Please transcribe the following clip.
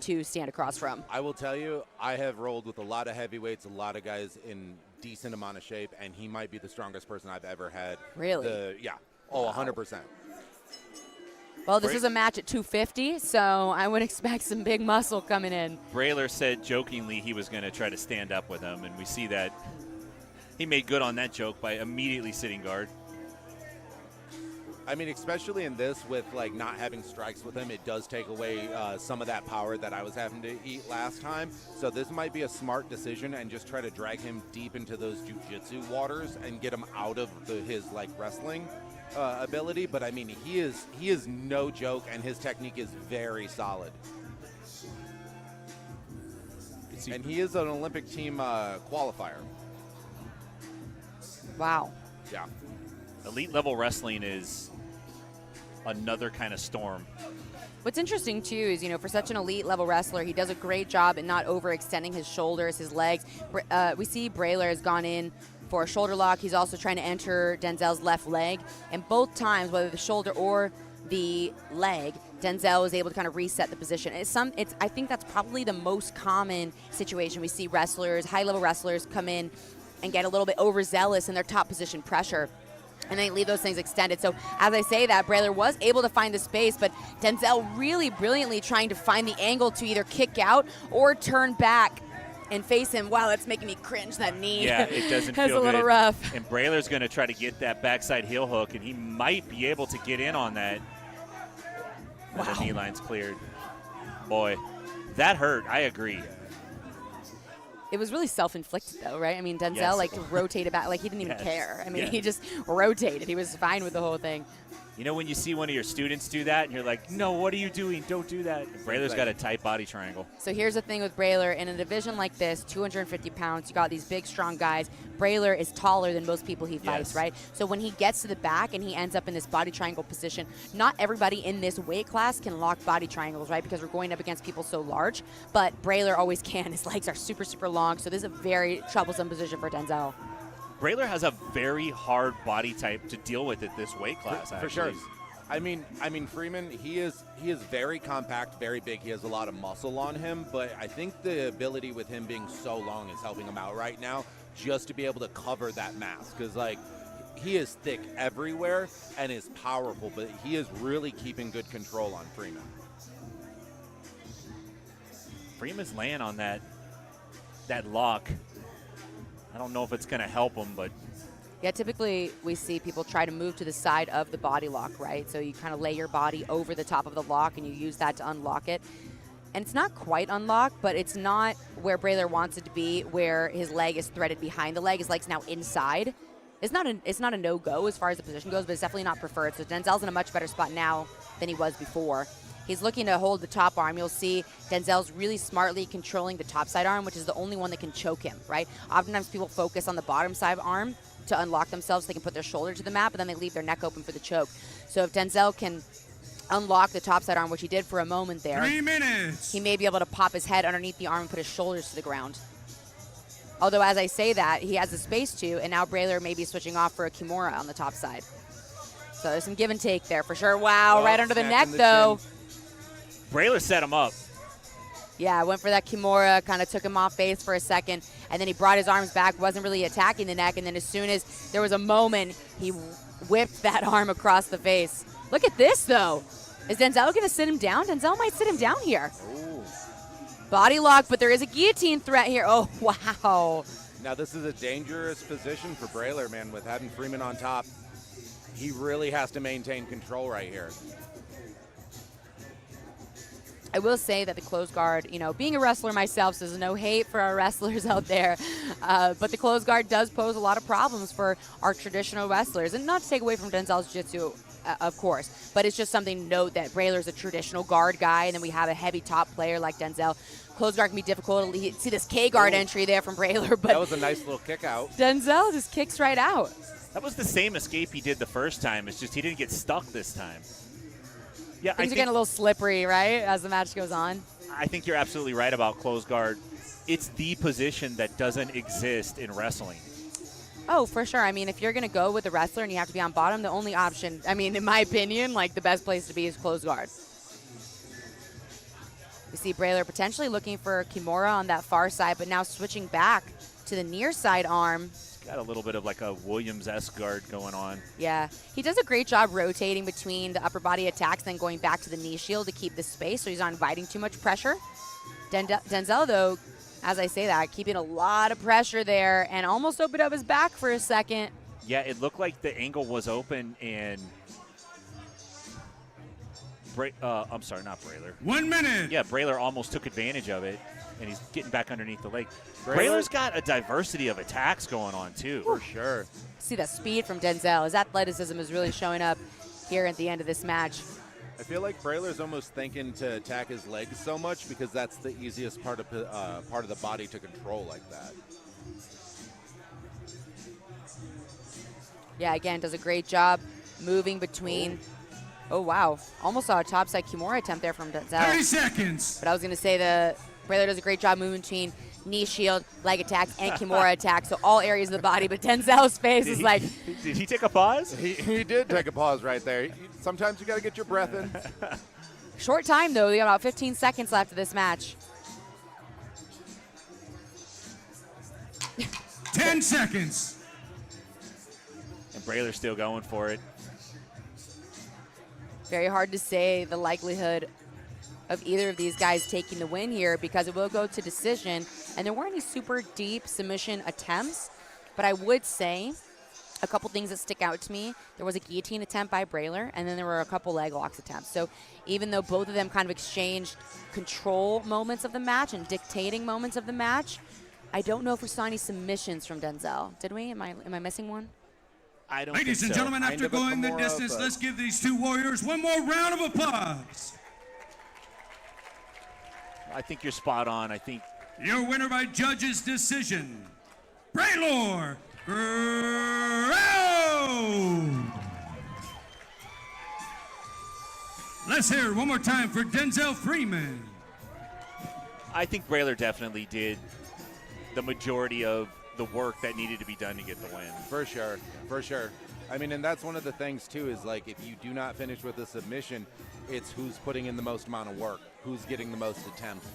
to stand across from. I will tell you, I have rolled with a lot of heavyweights, a lot of guys in decent amount of shape, and he might be the strongest person I've ever had. Really? Yeah. Oh, 100%. Well, this is a match at 250, so I would expect some big muscle coming in. Breylor said jokingly he was going to try to stand up with him, and we see that he made good on that joke by immediately sitting guard. I mean, especially in this with like not having strikes with him, it does take away some of that power that I was having to eat last time. So this might be a smart decision and just try to drag him deep into those jiu-jitsu waters and get him out of his like wrestling ability. But I mean, he is no joke, and his technique is very solid. And he is an Olympic team qualifier. Wow. Yeah. Elite level wrestling is another kind of storm. What's interesting, too, is, for such an elite level wrestler, he does a great job at not overextending his shoulders, his legs. We see Breylor has gone in for a shoulder lock. He's also trying to enter Denzel's left leg. And both times, whether the shoulder or the leg, Denzel is able to kind of reset the position. I think that's probably the most common situation. We see wrestlers, high-level wrestlers, come in and get a little bit overzealous in their top position pressure, and they leave those things extended. So as I say that, Breylor was able to find the space, but Denzel really brilliantly trying to find the angle to either kick out or turn back and face him. Wow, that's making me cringe, that knee. Yeah, it doesn't feel good. That's a little good. rough. And Breylor's going to try to get that backside heel hook, and he might be able to get in on that. And wow. The knee line's cleared. Boy, that hurt. I agree. It was really self-inflicted, though, right? I mean, Denzel, Yes. rotated back. He didn't even Yes. care. I mean, Yeah. he just rotated. He was fine with the whole thing. When you see one of your students do that, and you're like, no, what are you doing? Don't do that. Breylor's got a tight body triangle. So here's the thing with Breylor. In a division like this, 250 pounds, you got these big, strong guys. Breylor is taller than most people he fights, Yes. right? So when he gets to the back and he ends up in this body triangle position, not everybody in this weight class can lock body triangles, right? Because we're going up against people so large. But Breylor always can. His legs are super, super long. So this is a very troublesome position for Denzel. Breylor has a very hard body type to deal with at this weight class, For sure. I mean, Freeman, he is very compact, very big. He has a lot of muscle on him, but I think the ability with him being so long is helping him out right now, just to be able to cover that mass. Because, he is thick everywhere and is powerful, but he is really keeping good control on Freeman. Freeman's laying on that lock. I don't know if it's going to help him, but Yeah, typically we see people try to move to the side of the body lock, right? So you kind of lay your body over the top of the lock and you use that to unlock it. And it's not quite unlocked, but it's not where Breylor wants it to be, where his leg is threaded behind the leg. His leg's now inside. It's not a no-go as far as the position goes, but it's definitely not preferred. So Denzel's in a much better spot now than he was before. He's looking to hold the top arm. You'll see Denzel's really smartly controlling the top side arm, which is the only one that can choke him, right? Oftentimes people focus on the bottom side arm to unlock themselves. They can put their shoulder to the mat, but then they leave their neck open for the choke. So if Denzel can unlock the top side arm, which he did for a moment there, 3 minutes. he may be able to pop his head underneath the arm and put his shoulders to the ground. Although, as I say that, he has the space to, and now Breylor may be switching off for a Kimura on the top side. So there's some give and take there for sure. Wow, right under the neck, though. Breylor set him up. Yeah, went for that Kimura, kind of took him off base for a second, and then he brought his arms back, wasn't really attacking the neck, and then as soon as there was a moment, he whipped that arm across the face. Look at this, though. Is Denzel going to sit him down? Denzel might sit him down here. Ooh. Body lock, but there is a guillotine threat here. Oh, wow. Now, this is a dangerous position for Breylor, man, with having Freeman on top. He really has to maintain control right here. I will say that the closed guard, being a wrestler myself, so there's no hate for our wrestlers out there, but the closed guard does pose a lot of problems for our traditional wrestlers. And not to take away from Denzel's jiu-jitsu, of course, but it's just something to note that Breylor's a traditional guard guy, and then we have a heavy top player like Denzel. Closed guard can be difficult. See this K-guard entry there from Breylor, but that was a nice little kick out. Denzel just kicks right out. That was the same escape he did the first time. It's just he didn't get stuck this time. Yeah, Things are getting a little slippery, right, as the match goes on. I think you're absolutely right about closed guard. It's the position that doesn't exist in wrestling. Oh, for sure. I mean, if you're going to go with the wrestler and you have to be on bottom, the only option, in my opinion, the best place to be is closed guard. We see Breylor potentially looking for Kimura on that far side, but now switching back to the near side arm. Got a little bit of like a Williams-esque guard going on. Yeah, he does a great job rotating between the upper body attacks, then going back to the knee shield to keep the space so he's not inviting too much pressure. Denzel, though, as I say that, keeping a lot of pressure there and almost opened up his back for a second. Yeah, it looked like the angle was open and I'm sorry, not Breylor. 1 minute. Yeah, Breylor almost took advantage of it, and he's getting back underneath the leg. Breylor's got a diversity of attacks going on, too. For sure. See that speed from Denzel. His athleticism is really showing up here at the end of this match. I feel like Breylor's almost thinking to attack his legs so much because that's the easiest part of the body to control like that. Yeah, again, does a great job moving between. Oh, wow. Almost saw a topside Kimura attempt there from Denzel. 30 seconds. But I was going to say Breylor does a great job moving between knee shield, leg attacks, and Kimura attacks, so all areas of the body. But Denzel's face is like. Did he take a pause? He did take a pause right there. Sometimes you got to get your breath in. Short time, though. They got about 15 seconds left of this match. 10 seconds. And Breylor's still going for it. Very hard to say the likelihood of either of these guys taking the win here because it will go to decision. And there weren't any super deep submission attempts, but I would say a couple things that stick out to me. There was a guillotine attempt by Breylor, and then there were a couple leg locks attempts. So even though both of them kind of exchanged control moments of the match and dictating moments of the match, I don't know if we saw any submissions from Denzel. Did we? Am I missing one? I don't Ladies think and so. gentlemen, Kind after of a going the Kimura, distance, but- let's give these two warriors one more round of applause. I think you're spot on. I think Your winner by judges' decision, Breylor Grout. Let's hear it one more time for Denzel Freeman. Breylor definitely did the majority of the work that needed to be done to get the win. For sure, for sure. I mean, and that's one of the things, too, is like if you do not finish with a submission, it's who's putting in the most amount of work, who's getting the most attempts.